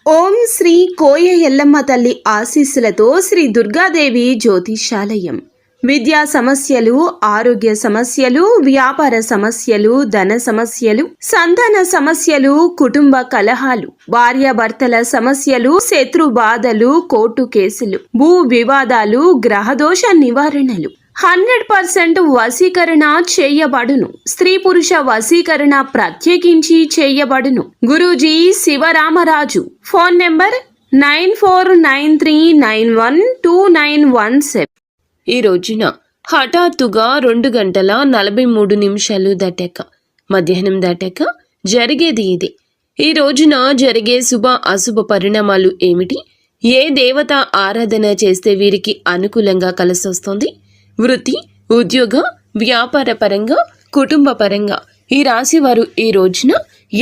ఓం శ్రీ కోయ ఎల్లమ్మ తల్లి ఆశీస్సులతో శ్రీ దుర్గాదేవి జ్యోతిషాలయం. విద్యా సమస్యలు, ఆరోగ్య సమస్యలు, వ్యాపార సమస్యలు, ధన సమస్యలు, సంతాన సమస్యలు, కుటుంబ కలహాలు, భార్యాభర్తల సమస్యలు, శత్రు బాధలు, కోర్టు కేసులు, భూ వివాదాలు, గ్రహదోష నివారణలు 100% వశీకరణ చేయబడును. స్త్రీ పురుష వశీకరణ ప్రత్యేకించి చేయబడును. గురూజీ శివరామరాజు. Phone number 9493912917. ఈ రోజున హఠాత్తుగా 2:43 దాటాక మధ్యాహ్నం దాటాక జరిగేది ఇది. ఈ రోజున జరిగే శుభ అశుభ పరిణామాలు ఏమిటి? ఏ దేవత ఆరాధన చేస్తే వీరికి అనుకూలంగా కలిసొస్తుంది? వృత్తి, ఉద్యోగ, వ్యాపార పరంగా, కుటుంబ పరంగా ఈ రాశి వారు ఈ రోజున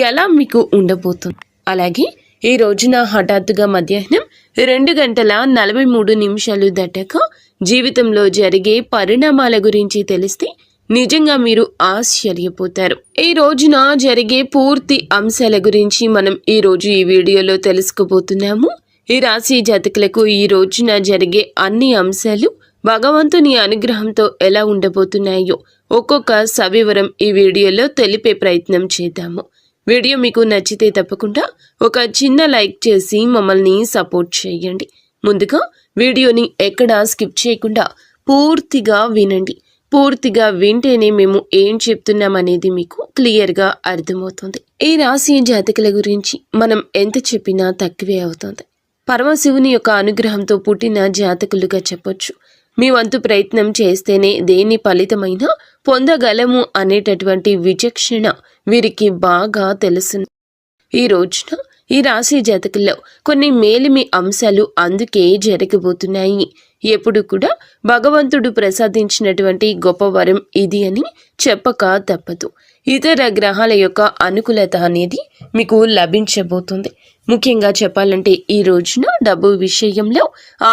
ఎలా మీకు ఉండబోతుంది? అలాగే ఈ రోజున హఠాత్తుగా మధ్యాహ్నం 2:43 దాటాక జీవితంలో జరిగే పరిణామాల గురించి తెలిస్తే నిజంగా మీరు ఆశ్చర్యపోతారు. ఈ రోజున జరిగే పూర్తి అంశాల గురించి మనం ఈ రోజు ఈ వీడియోలో తెలుసుకోబోతున్నాము. ఈ రాశి జాతకులకు ఈ రోజున జరిగే అన్ని అంశాలు భగవంతుని అనుగ్రహంతో ఎలా ఉండబోతున్నాయో ఒక్కొక్క సవివరం ఈ వీడియోలో తెలిపే ప్రయత్నం చేద్దాము. వీడియో మీకు నచ్చితే తప్పకుండా ఒక చిన్న లైక్ చేసి మమ్మల్ని సపోర్ట్ చేయండి. ముందుగా వీడియోని ఎక్కడా స్కిప్ చేయకుండా పూర్తిగా వినండి. పూర్తిగా వింటేనే మేము ఏం చెప్తున్నామనేది మీకు క్లియర్గా అర్థమవుతుంది. ఈ రాశి జాతకుల గురించి మనం ఎంత చెప్పినా తక్కువే అవుతుంది. పరమశివుని యొక్క అనుగ్రహంతో పుట్టిన జాతకులుగా చెప్పొచ్చు. మీ వంతు ప్రయత్నం చేస్తేనే దేని ఫలితమైనా పొందగలము అనేటటువంటి విచక్షణ వీరికి బాగా తెలుసు. ఈ రోజున ఈ రాశి జాతకుల్లో కొన్ని మేలిమి అంశాలు అందుకే జరగబోతున్నాయి. ఎప్పుడు కూడా భగవంతుడు ప్రసాదించినటువంటి గొప్ప వరం ఇది అని చెప్పక తప్పదు. ఇతర గ్రహాల యొక్క అనుకూలత అనేది మీకు లభించబోతుంది. ముఖ్యంగా చెప్పాలంటే ఈ రోజున డబ్బు విషయంలో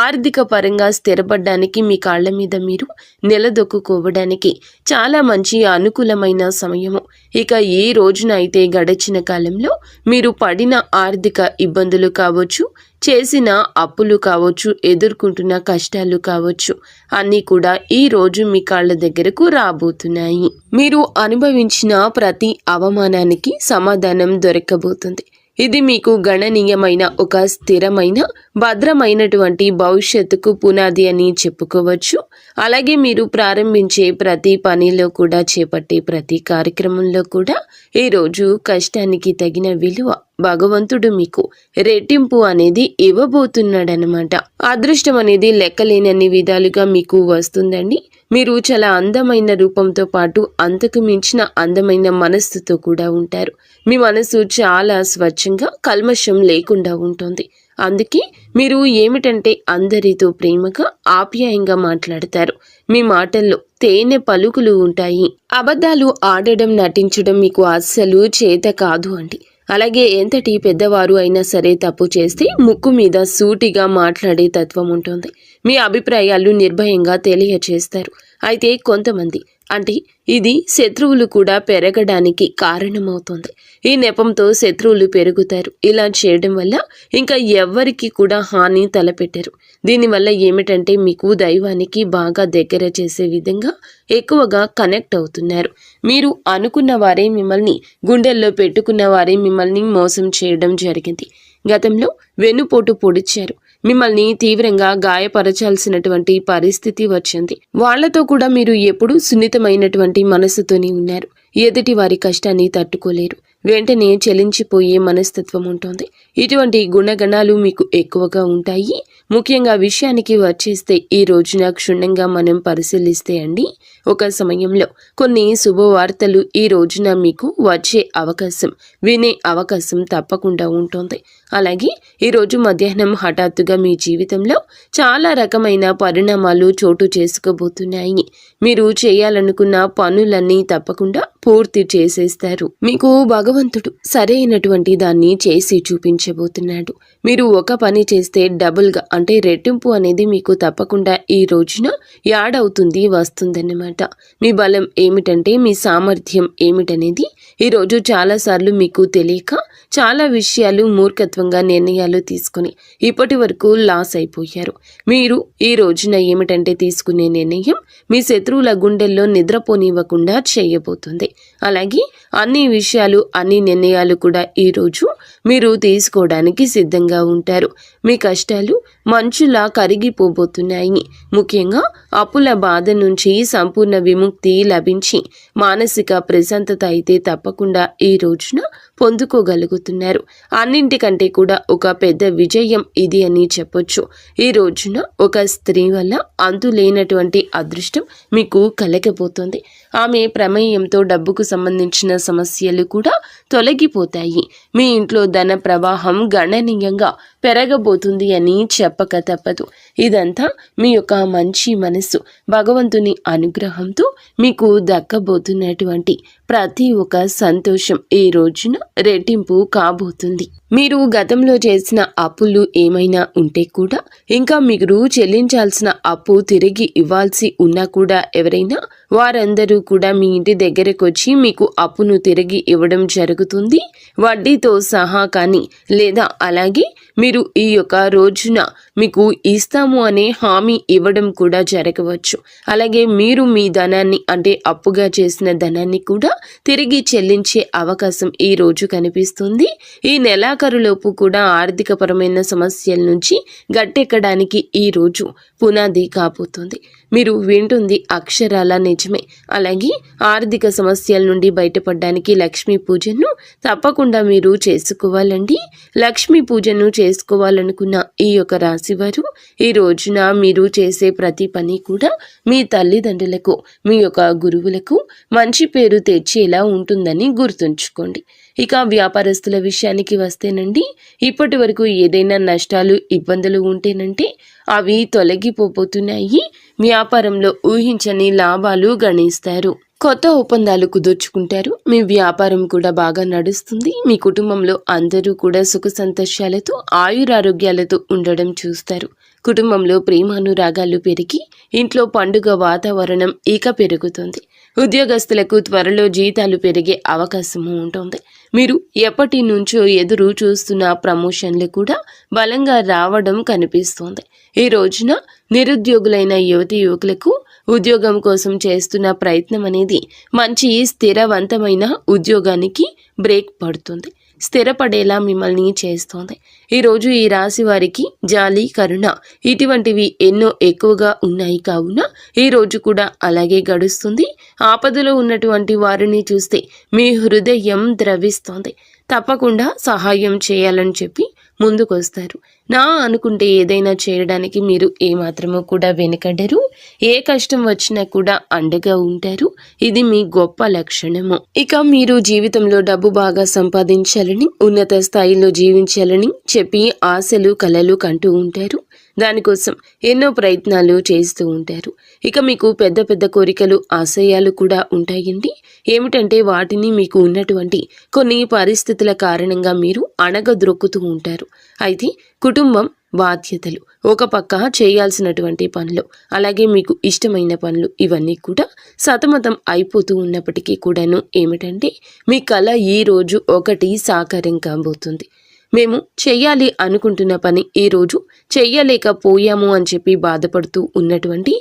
ఆర్థిక పరంగా స్థిరపడడానికి, మీ కాళ్ల మీద మీరు నిలదొక్కుకోవడానికి చాలా మంచి అనుకూలమైన సమయము. ఇక ఈ రోజున అయితే గడిచిన కాలంలో మీరు పడిన ఆర్థిక ఇబ్బందులు కావచ్చు, చేసిన అప్పులు కావచ్చు, ఎదుర్కొంటున్న కష్టాలు కావచ్చు, అన్నీ కూడా ఈ రోజు మీ కాళ్ళ దగ్గరకు రాబోతున్నాయి. మీరు అనుభవించిన ప్రతి అవమానానికి సమాధానం దొరకబోతుంది. ఇది మీకు గణనీయమైన ఒక స్థిరమైన భద్రమైనటువంటి భవిష్యత్తుకు పునాది అని చెప్పుకోవచ్చు. అలాగే మీరు ప్రారంభించే ప్రతి పనిలో కూడా, చేపట్టే ప్రతి కార్యక్రమంలో కూడా ఈరోజు కష్టానికి తగిన విలువ భగవంతుడు మీకు రెట్టింపు అనేది ఇవ్వబోతున్నాడనమాట. అదృష్టం అనేది లెక్కలేనన్ని విధాలుగా మీకు వస్తుందండి. మీరు చాలా అందమైన రూపంతో పాటు అంతకు మించిన అందమైన మనస్సుతో కూడా ఉంటారు. మీ మనసు చాలా స్వచ్ఛంగా, కల్మషం లేకుండా ఉంటుంది. అందుకే మీరు ఏమిటంటే అందరితో ప్రేమగా, ఆప్యాయంగా మాట్లాడతారు. మీ మాటల్లో తేనె పలుకులు ఉంటాయి. అబద్ధాలు ఆడడం, నటించడం మీకు అస్సలు చేత కాదు అండి. అలాగే ఎంతటి పెద్దవారు అయినా సరే తప్పు చేస్తే ముక్కు మీద సూటిగా మాట్లాడే తత్వం ఉంటుంది. మీ అభిప్రాయాలు నిర్భయంగా తెలియచేస్తారు. అయితే కొంతమంది, అంటే ఇది శత్రువులు కూడా పెరగడానికి కారణమవుతుంది. ఈ నెపంతో శత్రువులు పెరుగుతారు. ఇలా చేయడం వల్ల ఇంకా ఎవ్వరికి కూడా హాని తలపెట్టరు. దీనివల్ల ఏమిటంటే మీకు దైవానికి బాగా దగ్గర చేసే విధంగా ఎక్కువగా కనెక్ట్ అవుతున్నారు. మీరు అనుకున్న వారే మిమ్మల్ని, గుండెల్లో పెట్టుకున్న వారే మిమ్మల్ని మోసం చేయడం జరిగింది. గతంలో వెన్నుపోటు పొడిచారు. మిమ్మల్ని తీవ్రంగా గాయపరచాల్సినటువంటి పరిస్థితి వచ్చింది. వాళ్లతో కూడా మీరు ఎప్పుడు సున్నితమైనటువంటి మనసుతోనే ఉన్నారు. ఎదుటి వారి కష్టాన్ని తట్టుకోలేరు. వెంటనే చెలించిపోయే మనస్తత్వం ఉంటుంది. ఇటువంటి గుణగణాలు మీకు ఎక్కువగా ఉంటాయి. ముఖ్యంగా విషయానికి వచ్చేస్తే ఈ రోజున క్షుణ్ణంగా మనం పరిశీలిస్తే అండి, ఒక సమయంలో కొన్ని శుభవార్తలు ఈ రోజున మీకు వచ్చే అవకాశం, వినే అవకాశం తప్పకుండా ఉంటుంది. అలాగే ఈరోజు మధ్యాహ్నం హఠాత్తుగా మీ జీవితంలో చాలా రకమైన పరిణామాలు చోటు చేసుకోబోతున్నాయి. మీరు చేయాలనుకున్న పనులన్నీ తప్పకుండా పూర్తి చేసేస్తారు. మీకు భగవంతుడు సరైనటువంటి దాన్ని చేసి చూపించబోతున్నాడు. మీరు ఒక పని చేస్తే డబుల్గా, అంటే రెట్టింపు అనేది మీకు తప్పకుండా ఈ రోజున యాడ్ అవుతుంది, వస్తుందన్నమాట. మీ బలం ఏమిటంటే, మీ సామర్థ్యం ఏమిటనేది ఈరోజు చాలాసార్లు మీకు తెలియక చాలా విషయాలు మూర్ఖత్వం అమాయకత్వంగా నిర్ణయాలు తీసుకుని ఇప్పటి వరకు లాస్ అయిపోయారు. మీరు ఈ రోజున ఏమిటంటే తీసుకునే నిర్ణయం మీ శత్రువుల గుండెల్లో నిద్రపోనివ్వకుండా చేయబోతుంది. అలాగే అన్ని విషయాలు అన్ని నిర్ణయాలు కూడా ఈరోజు మీరు తీసుకోవడానికి సిద్ధంగా ఉంటారు. మీ కష్టాలు మంచులా కరిగిపోబోతున్నాయి. ముఖ్యంగా అప్పుల బాధ నుంచి సంపూర్ణ విముక్తి లభించి మానసిక ప్రశాంతత అయితే తప్పకుండా ఈ రోజున పొందుకోగలుగుతున్నారు. అన్నింటికంటే కూడా ఒక పెద్ద విజయం ఇది అని చెప్పొచ్చు. ఈ రోజున ఒక స్త్రీ వల్ల అంతులేనటువంటి అదృష్టం మీకు కలగబోతోంది. ఆమె ప్రమేయంతో డబ్బుకు సంబంధించిన సమస్యలు కూడా తొలగిపోతాయి. మీ ఇంట్లో ధన ప్రవాహం గణనీయంగా పెరగబోతుంది అని చెప్పక తప్పదు. ఇదంతా మీ యొక్క మంచి మనస్సు భగవంతుని అనుగ్రహంతో మీకు దక్కబోతున్నటువంటి ప్రతి ఒక్క సంతోషం ఈ రోజున రెట్టింపు కాబోతుంది. మీరు గతంలో చేసిన అప్పులు ఏమైనా ఉంటే కూడా ఇంకా మీరు చెల్లించాల్సిన అప్పు తిరిగి ఇవ్వాల్సి ఉన్నా కూడా ఎవరైనా వారందరూ కూడా మీ ఇంటి దగ్గరకు వచ్చి మీకు అప్పును తిరిగి ఇవ్వడం జరుగుతుంది, వడ్డీతో సహా. కానీ లేదా అలాగే మీరు ఈ యొక్క రోజున మీకు ఇస్తాము అనే హామీ ఇవ్వడం కూడా జరగవచ్చు. అలాగే మీరు మీ ధనాన్ని అంటే అప్పుగా చేసిన ధనాన్ని కూడా తిరిగి చెల్లించే అవకాశం ఈ రోజు కనిపిస్తుంది. ఈ నెలాఖరులోపు కూడా ఆర్థికపరమైన సమస్యల నుంచి గట్టెక్కడానికి ఈ రోజు పునాది కాబోతుంది. మీరు వింటుంది అక్షరాల నిజమే. అలాగే ఆర్థిక సమస్యల నుండి బయటపడడానికి లక్ష్మీ పూజను తప్పకుండా మీరు చేసుకోవాలండి. లక్ష్మీ పూజను చేసుకోవాలనుకున్న ఈ యొక్క రాశి వారు ఈ రోజున మీరు చేసే ప్రతి పని కూడా మీ తల్లిదండ్రులకు మీ యొక్క గురువులకు మంచి పేరు తెచ్చేలా ఉంటుందని గుర్తుంచుకోండి. ఇక వ్యాపారస్తుల విషయానికి వస్తేనండి, ఇప్పటి వరకు ఏదైనా నష్టాలు ఇబ్బందులు ఉంటేనంటే అవి తొలగిపోతున్నాయి. వ్యాపారంలో ఊహించని లాభాలు గణిస్తారు. కొత్త ఒప్పందాలు కుదుర్చుకుంటారు. మీ వ్యాపారం కూడా బాగా నడుస్తుంది. మీ కుటుంబంలో అందరూ కూడా సుఖ సంతోషాలతో ఆయురారోగ్యాలతో ఉండడం చూస్తారు. కుటుంబంలో ప్రేమానురాగాలు పెరిగి ఇంట్లో పండుగ వాతావరణం ఇక పెరుగుతుంది. ఉద్యోగస్తులకు త్వరలో జీతాలు పెరిగే అవకాశము ఉంటుంది. మీరు ఎప్పటి నుంచో ఎదురు చూస్తున్న ప్రమోషన్లు కూడా బలంగా రావడం కనిపిస్తోంది. ఈ రోజున నిరుద్యోగులైన యువతి యువకులకు ఉద్యోగం కోసం చేస్తున్న ప్రయత్నం అనేది మంచి స్థిరవంతమైన ఉద్యోగానికి బ్రేక్ పడుతుంది, స్థిరపడేలా మిమ్మల్ని చేస్తోంది. ఈరోజు ఈ రాశి వారికి జాలి, కరుణ ఇటువంటివి ఎన్నో ఎక్కువగా ఉన్నాయి. కావున ఈ రోజు కూడా అలాగే గడుస్తుంది. ఆపదలో ఉన్నటువంటి వారిని చూస్తే మీ హృదయం ద్రవిస్తోంది. తప్పకుండా సహాయం చేయాలని చెప్పి ముందుకొస్తారు. నా అనుకుంటే ఏదైనా చేయడానికి మీరు ఏమాత్రమూ కూడా వెనుకడరు. ఏ కష్టం వచ్చినా కూడా అండగా ఉంటారు. ఇది మీ గొప్ప లక్షణము. ఇక మీరు జీవితంలో డబ్బు బాగా సంపాదించాలని, ఉన్నత స్థాయిలో జీవించాలని చెప్పి ఆశలు కలలు కంటూ ఉంటారు. దానికోసం ఎన్నో ప్రయత్నాలు చేస్తూ ఉంటారు. ఇక మీకు పెద్ద పెద్ద కోరికలు, ఆశయాలు కూడా ఉంటాయండి. ఏమిటంటే వాటిని మీకు ఉన్నటువంటి కొన్ని పరిస్థితుల కారణంగా మీరు అణగద్రొక్కుతూ ఉంటారు. అయితే కుటుంబం, బాధ్యతలు, ఒక పక్క చేయాల్సినటువంటి పనులు, అలాగే మీకు ఇష్టమైన పనులు ఇవన్నీ కూడా సతమతం అయిపోతూ ఉన్నప్పటికీ కూడాను ఏమిటంటే మీ కళ ఈ రోజు ఒకటి సాకారం కాబోతుంది. మేము చెయ్యాలి అనుకుంటున్న పని ఈరోజు చెయ్యలేకపోయాము అని చెప్పి బాధపడుతూ ఉన్నటువంటి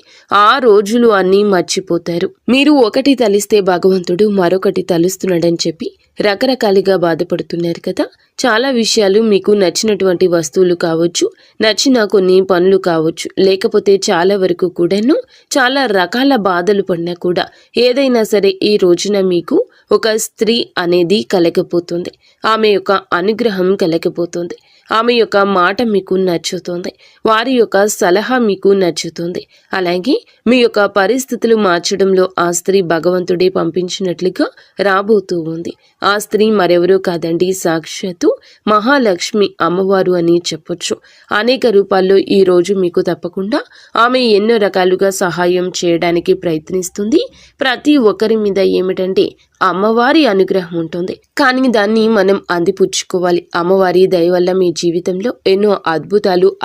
ఆ రోజులు అన్నీ మర్చిపోతారు. మీరు ఒకటి తలిస్తే భగవంతుడు మరొకటి తలుస్తున్నాడని చెప్పి రకరకాలుగా బాధపడుతున్నారు కదా. చాలా విషయాలు మీకు నచ్చినటువంటి వస్తువులు కావచ్చు, నచ్చిన కొన్ని పనులు కావచ్చు, లేకపోతే చాలా వరకు కూడాను చాలా రకాల బాధలు పడినా కూడా ఏదైనా సరే ఈ రోజున మీకు ఒక స్త్రీ అనేది కలగపోతుంది. ఆమె యొక్క అనుగ్రహం కలగపోతుంది. ఆమె యొక్క మాట మీకు నచ్చుతుంది. వారి యొక్క సలహా మీకు నచ్చుతుంది. అలాగే మీ యొక్క పరిస్థితులు మార్చడంలో ఆ స్త్రీ భగవంతుడే పంపించినట్లుగా రాబోతూ ఉంది. ఆ స్త్రీ మరెవరూ కాదండి, సాక్షాత్తు మహాలక్ష్మి అమ్మవారు అని చెప్పొచ్చు. అనేక రూపాల్లో ఈ రోజు మీకు తప్పకుండా ఆమె ఎన్నో రకాలుగా సహాయం చేయడానికి ప్రయత్నిస్తుంది. ప్రతి ఒక్కరి మీద ఏమిటంటే అమ్మవారి అనుగ్రహం ఉంటుంది. కానీ దాన్ని మనం అందిపుచ్చుకోవాలి. అమ్మవారి దయ వల్ల మీ జీవితంలో ఎన్నో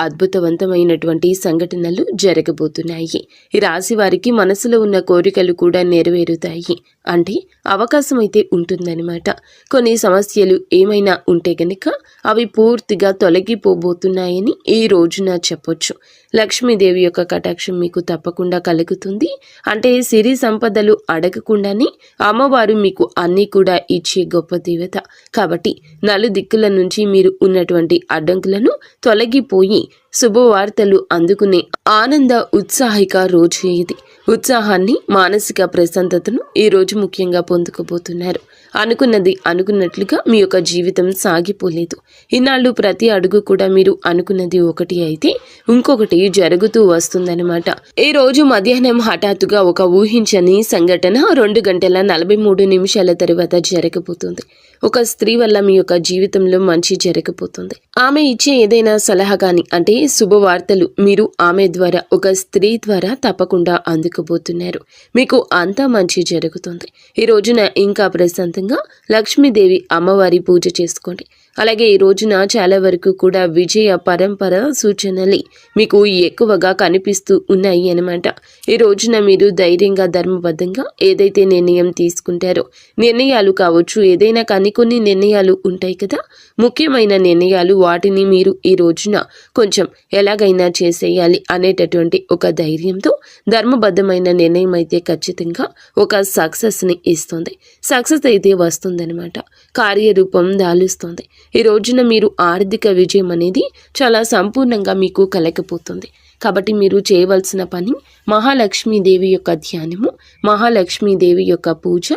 అద్భుతవంతమైనటువంటి సంఘటనలు జరగబోతున్నాయి. ఈ రాశి వారికి మనసులో ఉన్న కోరికలు కూడా నెరవేరుతాయి. అంటే అవకాశం అయితే ఉంటుందన్నమాట. కొన్ని సమస్యలు ఏమైనా ఉంటే గనుక అవి పూర్తిగా తొలగిపోబోతున్నాయని ఈ రోజున చెప్పొచ్చు. లక్ష్మీదేవి యొక్క కటాక్షం మీకు తప్పకుండా కలుగుతుంది. అంటే సిరి సంపదలు అడగకుండానే అమ్మవారు మీకు అన్నీ కూడా ఇచ్చే గొప్ప దేవత. కాబట్టి నలుదిక్కుల నుంచి మీరు ఉన్నటువంటి అడ్డంకులను తొలగిపోయి శుభవార్తలు అందుకునే ఆనంద ఉత్సాహిక రోజు ఇది. ఉత్సాహాన్ని, మానసిక ప్రశాంతతను ఈ రోజు ముఖ్యంగా పొందుకోబోతున్నారు. అనుకున్నది అనుకున్నట్లుగా మీ యొక్క జీవితం సాగిపోలేదు. ఇన్నాళ్ళు ప్రతి అడుగు కూడా మీరు అనుకున్నది ఒకటి అయితే ఇంకొకటి జరుగుతూ వస్తుందన్నమాట. ఈ రోజు మధ్యాహ్నం హఠాత్తుగా ఒక ఊహించని సంఘటన 2:43 తర్వాత జరగబోతుంది. ఒక స్త్రీ వల్ల మీ యొక్క జీవితంలో మంచి జరగబోతుంది. ఆమె ఇచ్చే ఏదైనా సలహా కానీ, అంటే శుభవార్తలు మీరు ఆమె ద్వారా, ఒక స్త్రీ ద్వారా తప్పకుండా అందుకోబోతున్నారు. మీకు అంతా మంచి జరుగుతుంది. ఈ రోజున ఇంకా ప్రశాంతంగా లక్ష్మీదేవి అమ్మవారి పూజ చేసుకోండి. అలాగే ఈ రోజున చాలా వరకు కూడా విజయ పరంపర సూచనలు మీకు ఎక్కువగా కనిపిస్తూ ఉన్నాయి అన్నమాట. ఈ రోజున మీరు ధైర్యంగా, ధర్మబద్ధంగా ఏదైతే నిర్ణయం తీసుకుంటారో, నిర్ణయాలు కావచ్చు, ఏదైనా కానీ కొన్ని నిర్ణయాలు ఉంటాయి కదా, ముఖ్యమైన నిర్ణయాలు, వాటిని మీరు ఈ రోజున కొంచెం ఎలాగైనా చేసేయాలి అనేటటువంటి ఒక ధైర్యంతో ధర్మబద్ధమైన నిర్ణయం అయితే ఖచ్చితంగా ఒక సక్సెస్ని ఇస్తుంది. సక్సెస్ అయితే వస్తుందన్నమాట. కార్యరూపం దాలుస్తుంది. ఈ రోజున మీరు ఆర్థిక విజయం అనేది చాలా సంపూర్ణంగా మీకు కలగబోతుంది. కాబట్టి మీరు చేయవలసిన పని మహాలక్ష్మీదేవి యొక్క ధ్యానము, మహాలక్ష్మీదేవి యొక్క పూజ,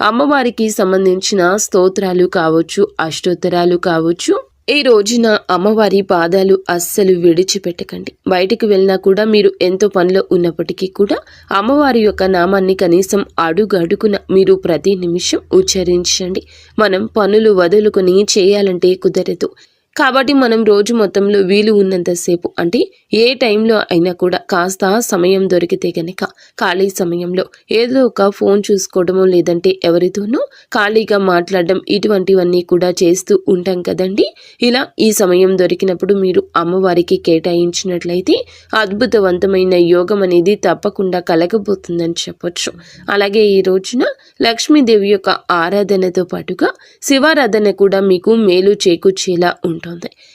అమ్మవారికి సంబంధించిన స్తోత్రాలు కావచ్చు, అష్టోత్తరాలు కావచ్చు. ఈ రోజున అమ్మవారి పాదాలు అస్సలు విడిచిపెట్టకండి. బయటికి వెళ్ళినా కూడా మీరు ఎంతో పనిలో ఉన్నప్పటికీ కూడా అమ్మవారి యొక్క నామాన్ని కనీసం అడుగడుగున మీరు ప్రతి నిమిషం ఉచ్చరించండి. మనం పనులు వదులుకొని చేయాలంటే కుదరదు. కాబట్టి మనం రోజు మొత్తంలో వీలు ఉన్నంతసేపు, అంటే ఏ టైంలో అయినా కూడా కాస్త సమయం దొరికితే గనక ఖాళీ సమయంలో ఏదో ఒక ఫోన్ చూసుకోవడము, లేదంటే ఎవరితోనూ ఖాళీగా మాట్లాడడం, ఇటువంటివన్నీ కూడా చేస్తూ ఉంటాం కదండి. ఇలా ఈ సమయం దొరికినప్పుడు మీరు అమ్మవారికి కేటాయించినట్లయితే అద్భుతవంతమైన యోగం అనేది తప్పకుండా కలగబోతుందని చెప్పొచ్చు. అలాగే ఈ రోజున లక్ష్మీదేవి యొక్క ఆరాధనతో పాటుగా శివారాధన కూడా మీకు మేలు చేకూర్చేలా ఉంటుంది.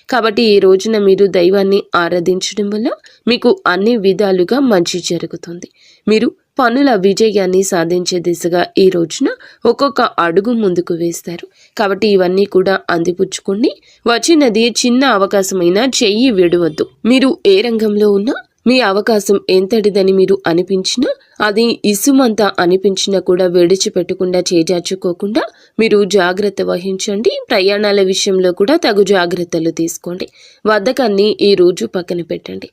కాబట్టి ఈ రోజున మీరు దైవాన్ని ఆరాధించడం వల్ల మీకు అన్ని విధాలుగా మంచి జరుగుతుంది. మీరు పనుల విజయాన్ని సాధించే దిశగా ఈ రోజున ఒక్కొక్క అడుగు ముందుకు వేస్తారు. కాబట్టి ఇవన్నీ కూడా అందిపుచ్చుకోండి. వచ్చినది చిన్న అవకాశమైనా చెయ్యి విడవద్దు. మీరు ఏ రంగంలో ఉన్నా మీ అవకాశం ఎంతటిదని మీరు అనిపించినా, అది ఇసుమంతా అనిపించినా కూడా విడిచిపెట్టకుండా, చేజార్చుకోకుండా మీరు జాగ్రత్త వహించండి. ప్రయాణాల విషయంలో కూడా తగు జాగ్రత్తలు తీసుకోండి. బద్ధకాన్ని ఈ రోజు పక్కన పెట్టండి.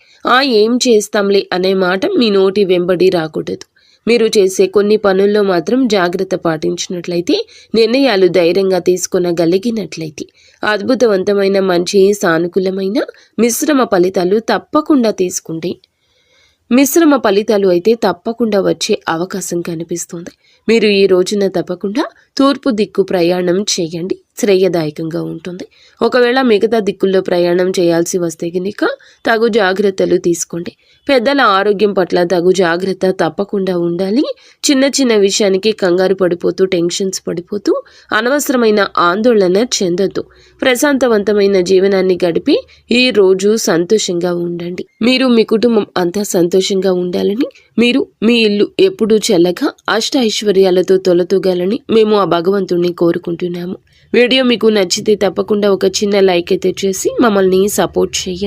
ఏం చేస్తాంలే అనే మాట మీ నోటి వెంబడి రాకూడదు. మీరు చేసే కొన్ని పనుల్లో మాత్రం జాగ్రత్త పాటించినట్లయితే, నిర్ణయాలు ధైర్యంగా తీసుకొనగలిగినట్లయితే అద్భుతవంతమైన, మంచి, సానుకూలమైన మిశ్రమ ఫలితాలు తప్పకుండా తీసుకుంటే, మిశ్రమ ఫలితాలు అయితే తప్పకుండా వచ్చే అవకాశం కనిపిస్తుంది. మీరు ఈ రోజున తప్పకుండా తూర్పు దిక్కు ప్రయాణం చేయండి. శ్రేయదాయకంగా ఉంటుంది. ఒకవేళ మిగతా దిక్కుల్లో ప్రయాణం చేయాల్సి వస్తే కనుక తగు జాగ్రత్తలు తీసుకోండి. పెద్దల ఆరోగ్యం పట్ల తగు జాగ్రత్త తప్పకుండా ఉండాలి. చిన్న చిన్న విషయానికి కంగారు పడిపోతూ, టెన్షన్స్ పడిపోతూ అనవసరమైన ఆందోళన చెందొద్దు. ప్రశాంతవంతమైన జీవనాన్ని గడిపి ఈ రోజు సంతోషంగా ఉండండి. మీరు, మీ కుటుంబం అంతా సంతోషంగా ఉండాలని, మీరు మీ ఇల్లు ఎప్పుడూ చల్లగా అష్ట ఐశ్వర్యాలతో తొలతూగాలని మేము ఆ భగవంతుణ్ణి కోరుకుంటున్నాము. వీడియో మీకు నచ్చితే తప్పకుండా ఒక చిన్న లైక్ అయితే చేసి మమ్మల్ని సపోర్ట్ చేయండి.